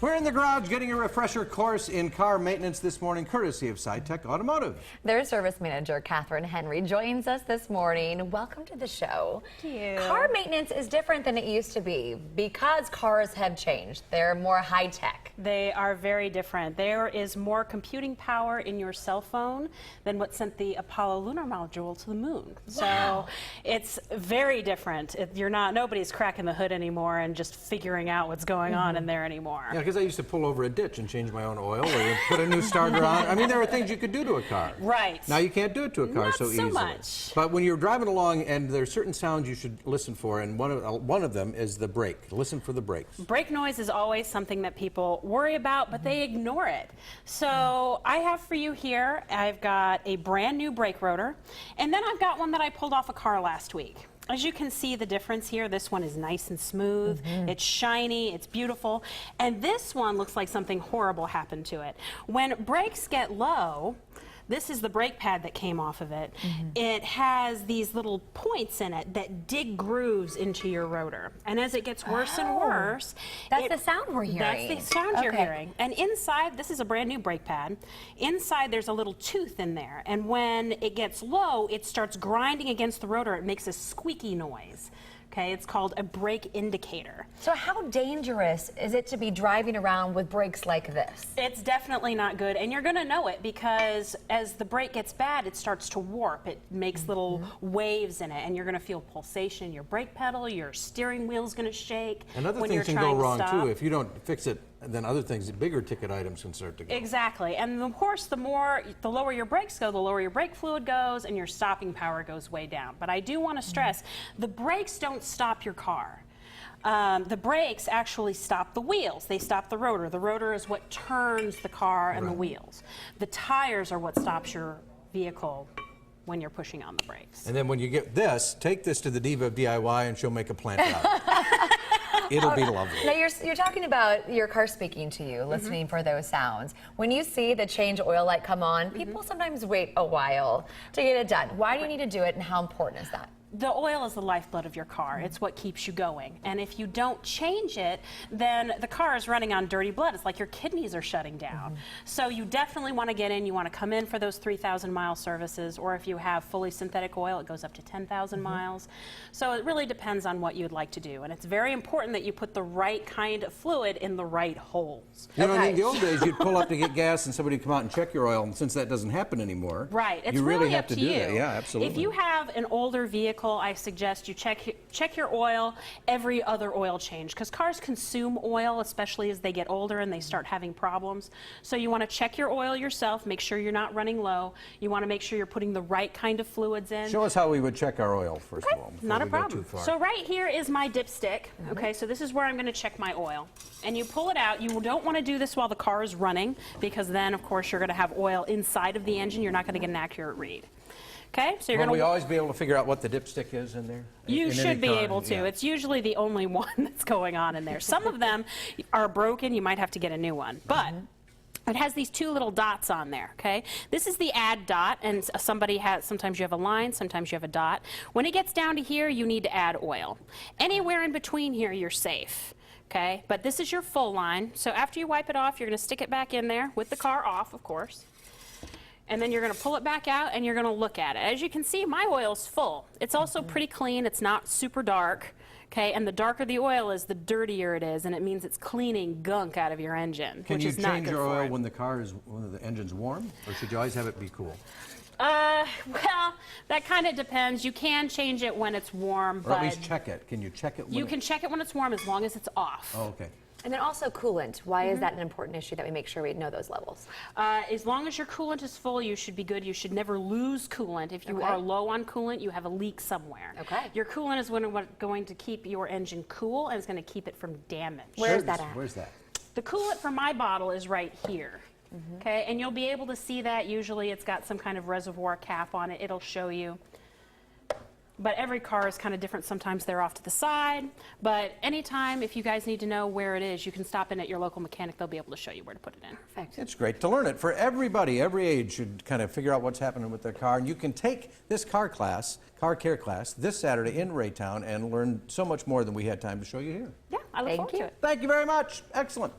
We're in the garage getting a refresher course in car maintenance this morning, courtesy of Sci-Tech Automotive. Their service manager, Katherine Henry, joins us this morning. Welcome to the show. Thank you. Car maintenance is different than it used to be because cars have changed. They're more high-tech. They are very different. There is more computing power in your cell phone than what sent the Apollo lunar module to the moon. Wow. So it's very different. Nobody's cracking the hood anymore and just figuring out what's going on in there anymore. Yeah, because I used to pull over a ditch and change my own oil or put a new starter on. I mean, there are things you could do to a car. Right. Now you can't do it to a car Not so so easily. much. But when you're driving along and there are certain sounds you should listen for, and one of them is the brake. Listen for the brakes. Brake noise is always something that people worry about, but they ignore it. So I have for you here, I've got a brand new brake rotor, and then I've got one that I pulled off a car last week. As you can see the difference here, this one is nice and smooth, it's shiny, it's beautiful, and this one looks like something horrible happened to it. When brakes get low, this is the brake pad that came off of it. It has these little points in it that dig grooves into your rotor. And as it gets worse and worse... That's the sound we're hearing. That's the sound you're hearing. And inside, this is a brand new brake pad. Inside there's a little tooth in there. And when it gets low, it starts grinding against the rotor. It makes a squeaky noise. Okay, it's called a brake indicator. So how dangerous is it to be driving around with brakes like this? It's definitely not good, and you're going to know it because as the brake gets bad, it starts to warp. It makes little waves in it, and you're going to feel pulsation in your brake pedal. Your steering wheel's going to shake. And other when things you're can go trying to wrong stop. too. If you don't fix it, then other things, bigger ticket items can start to go. Exactly, and of course, the lower your brakes go, the lower your brake fluid goes, and your stopping power goes way down. But I do want to stress, the brakes don't stop your car. The brakes actually stop the wheels. They stop the rotor. The rotor is what turns the car and the wheels. The tires are what stops your vehicle when you're pushing on the brakes. And then when you get this, take this to the Diva of DIY and she'll make a plant out. It'll be lovely. Now you're talking about your car speaking to you, listening for those sounds. When you see the change oil light come on, people sometimes wait a while to get it done. Why do you need to do it, and how important is that? The oil is the lifeblood of your car. It's what keeps you going. And if you don't change it, then the car is running on dirty blood. It's like your kidneys are shutting down. So you definitely want to get in. You want to come in for those 3,000-mile services, or if you have fully synthetic oil, it goes up to 10,000 miles. So it really depends on what you'd like to do. And it's very important that you put the right kind of fluid in the right holes. You know, in the old days, you'd pull up to get gas and somebody would come out and check your oil, and since that doesn't happen anymore, right. It's you really have up to do you. that. Yeah, absolutely. If you have an older vehicle, I suggest you check your oil every other oil change, because cars consume oil, especially as they get older and they start having problems. So you want to check your oil yourself, make sure you're not running low. You want to make sure you're putting the right kind of fluids in. Show us how we would check our oil, first of all. Not a before we go problem. too far. So right here is my dipstick. Okay, so this is where I'm going to check my oil. And you pull it out. You don't want to do this while the car is running, because then, of course, you're going to have oil inside of the engine. You're not going to get an accurate read. Okay, so you're Will going we to... always be able to figure out what the dipstick is in there? You should be able to. Yeah. It's usually the only one that's going on in there. Some of them are broken. You might have to get a new one. But it has these two little dots on there, okay? This is the add dot, and sometimes you have a line, sometimes you have a dot. When it gets down to here, you need to add oil. Anywhere in between here, you're safe. Okay, but this is your full line. So after you wipe it off, you're going to stick it back in there with the car off, of course. And then you're going to pull it back out and you're going to look at it. As you can see, my oil's full. It's also pretty clean. It's not super dark. Okay, and the darker the oil is, the dirtier it is, and it means it's cleaning gunk out of your engine, which is not good for it. Can you change your oil when the engine's warm, or should you always have it be cool? Well, that kind of depends. You can change it when it's warm, Or at least check it. Can you check it when you can check it when it's warm as long as it's off. Oh, okay. And then also coolant. Why is that an important issue that we make sure we know those levels? As long as your coolant is full, you should be good. You should never lose coolant. If you are low on coolant, you have a leak somewhere. Okay. Your coolant is going to keep your engine cool, and it's going to keep it from damage. Where's that at? Where's that? The coolant for my bottle is right here. Okay, and you'll be able to see that. Usually it's got some kind of reservoir cap on it. It'll show you. But every car is kind of different. Sometimes they're off to the side. But anytime, if you guys need to know where it is, you can stop in at your local mechanic. They'll be able to show you where to put it in. Perfect. It's great to learn it. For everybody, every age should kind of figure out what's happening with their car. And you can take this car care class, this Saturday in Raytown and learn so much more than we had time to show you here. Yeah, I look forward to it. Thank you very much. Excellent.